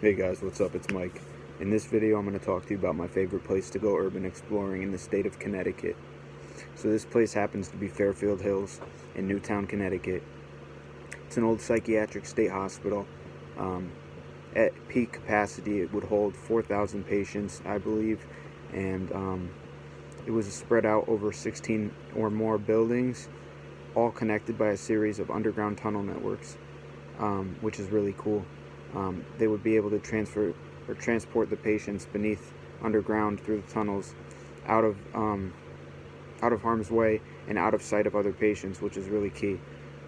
Hey guys, what's up? It's Mike. In this video, I'm going to talk to you about my favorite place to go urban exploring in the state of Connecticut. So this place happens to be Fairfield Hills in Newtown, Connecticut. It's an old psychiatric state hospital. At peak capacity, it would hold 4,000 patients, I believe, and it was spread out over 16 or more buildings, all connected by a series of underground tunnel networks, which is really cool. They would be able to transport the patients beneath underground through the tunnels out of harm's way and out of sight of other patients, which is really key.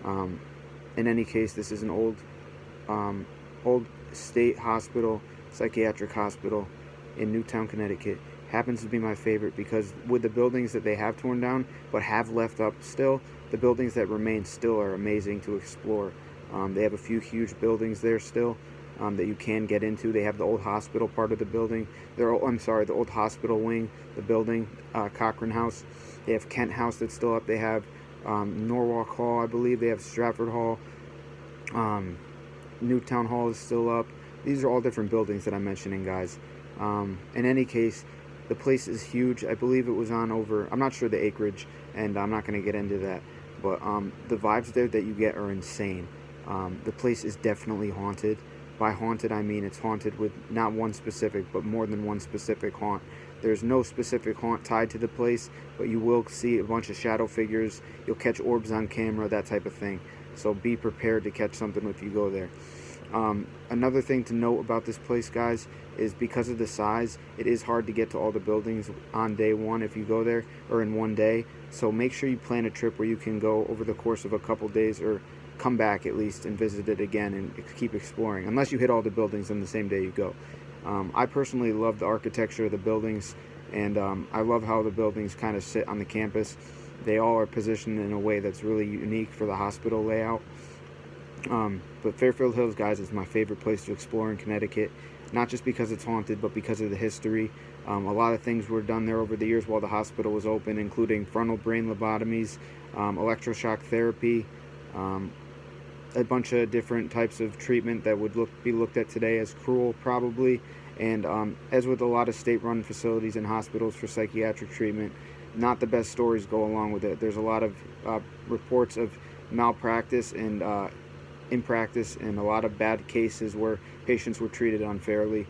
In any case, this is an old state hospital, psychiatric hospital in Newtown, Connecticut. Happens to be my favorite because with the buildings that they have torn down but have left up still, the buildings that remain still are amazing to explore. They have a few huge buildings there still that you can get into. They have the old hospital part of the building. The old hospital wing, the building, Cochrane House. They have Kent House that's still up. They have Norwalk Hall, I believe. They have Stratford Hall. Newtown Hall is still up. These are all different buildings that I'm mentioning, guys. In any case, the place is huge. I believe it was on over, I'm not sure the acreage, and I'm not going to get into that. But the vibes there that you get are insane. The place is definitely haunted. By haunted, I mean it's haunted with not one specific, but more than one specific haunt. There's no specific haunt tied to the place, but you will see a bunch of shadow figures. You'll catch orbs on camera, that type of thing. So be prepared to catch something if you go there. Another thing to note about this place, guys, is because of the size, it is hard to get to all the buildings on day one if you go there, or in one day. So make sure you plan a trip where you can go over the course of a couple days, or come back at least and visit it again and keep exploring, unless you hit all the buildings on the same day you go. I personally love the architecture of the buildings, and I love how the buildings kind of sit on the campus. They all are positioned in a way that's really unique for the hospital layout. But Fairfield Hills, guys, is my favorite place to explore in Connecticut, not just because it's haunted, but because of the history. A lot of things were done there over the years while the hospital was open, including frontal brain lobotomies, electroshock therapy, a bunch of different types of treatment that would be looked at today as cruel, probably. And as with a lot of state-run facilities and hospitals for psychiatric treatment, not the best stories go along with it. There's a lot of reports of malpractice and impractice, and a lot of bad cases where patients were treated unfairly,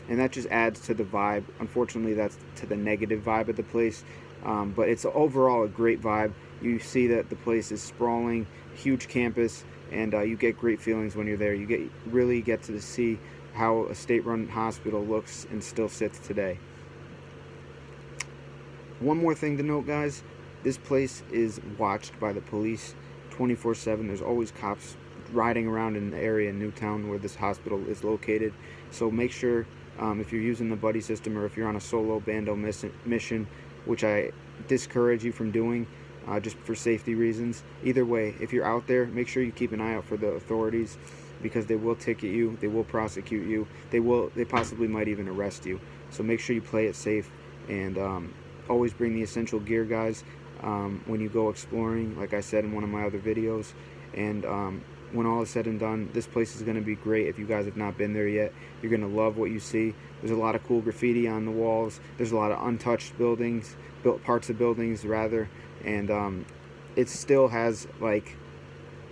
and that just adds to the vibe. Unfortunately, that's to the negative vibe of the place, but it's overall a great vibe. You see that the place is sprawling, huge campus, and you get great feelings when you're there. You really get to see how a state-run hospital looks and still sits today. One more thing to note, guys, this place is watched by the police 24/7. There's always cops riding around in the area in Newtown where this hospital is located. So make sure, if you're using the buddy system, or if you're on a solo Bando mission, which I discourage you from doing, just for safety reasons. Either way, if you're out there, make sure you keep an eye out for the authorities, because they will ticket you, they will prosecute you, they possibly might even arrest you. So make sure you play it safe, and always bring the essential gear, guys, when you go exploring, like I said in one of my other videos. And when all is said and done, this place is going to be great. If you guys have not been there yet, you're going to love what you see. There's a lot of cool graffiti on the walls. There's a lot of untouched buildings, parts of buildings rather, and it still has, like,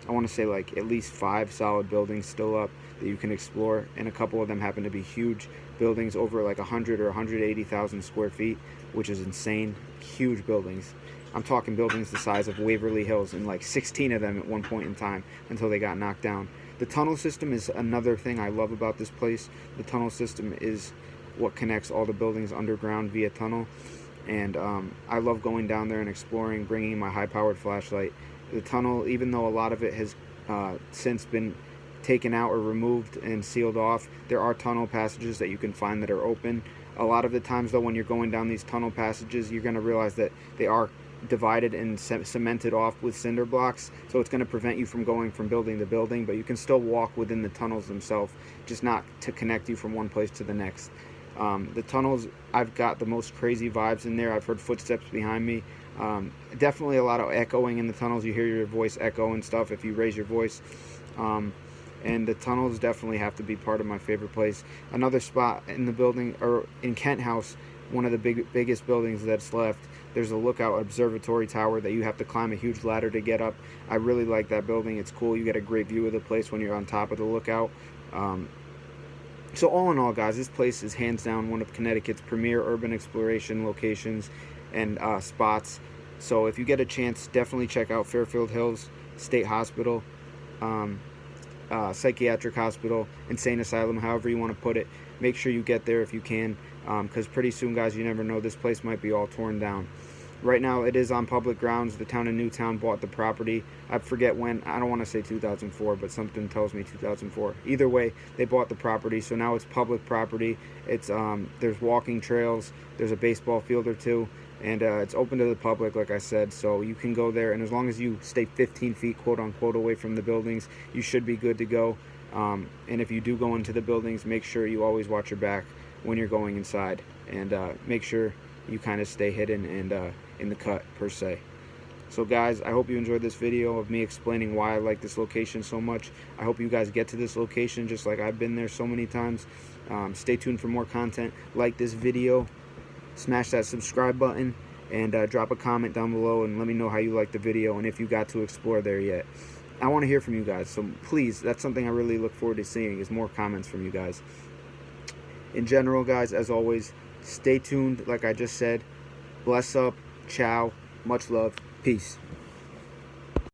I want to say, like, at least 5 solid buildings still up that you can explore, and a couple of them happen to be huge buildings, over like 100 or 180,000 square feet, which is insane. Huge buildings. I'm talking buildings the size of Waverly Hills, and like 16 of them at one point in time until they got knocked down. The tunnel system is another thing I love about this place. The tunnel system is what connects all the buildings underground via tunnel, and I love going down there and exploring, bringing my high-powered flashlight. The tunnel, even though a lot of it has since been taken out or removed and sealed off, there are tunnel passages that you can find that are open. A lot of the times, though, when you're going down these tunnel passages, you're going to realize that they are divided and cemented off with cinder blocks, so it's going to prevent you from going from building to building, but you can still walk within the tunnels themselves, just not to connect you from one place to the next. The tunnels, I've got the most crazy vibes in there. I've heard footsteps behind me. Definitely a lot of echoing in the tunnels. You hear your voice echo and stuff if you raise your voice. and the tunnels definitely have to be part of my favorite place. Another spot in the building, or in Kent House, one of the biggest buildings that's left, there's a lookout observatory tower that you have to climb a huge ladder to get up. I really like that building. It's cool. You get a great view of the place when you're on top of the lookout. So all in all, guys, this place is hands down one of Connecticut's premier urban exploration locations and spots. So if you get a chance, definitely check out Fairfield Hills State Hospital, psychiatric hospital, insane asylum, however you want to put it. Make sure you get there if you can, because pretty soon, guys, you never know, this place might be all torn down. Right now it is on public grounds. The town of Newtown bought the property. I forget when. I don't want to say 2004, but something tells me 2004. Either way, they bought the property, so now it's public property. It's there's walking trails, there's a baseball field or two, and it's open to the public, like I said, so you can go there, and as long as you stay 15 feet, quote unquote, away from the buildings, you should be good to go. And if you do go into the buildings, make sure you always watch your back when you're going inside, and make sure you kind of stay hidden and in the cut, per se. So guys, I hope you enjoyed this video of me explaining why I like this location so much. I hope you guys get to this location just like I've been there so many times. Stay tuned for more content. Like this video, smash that subscribe button, and drop a comment down below and let me know how you liked the video and if you got to explore there yet. I want to hear from you guys, so please, that's something I really look forward to seeing, is more comments from you guys. In general, guys, as always, stay tuned, like I just said. Bless up, ciao, much love, peace.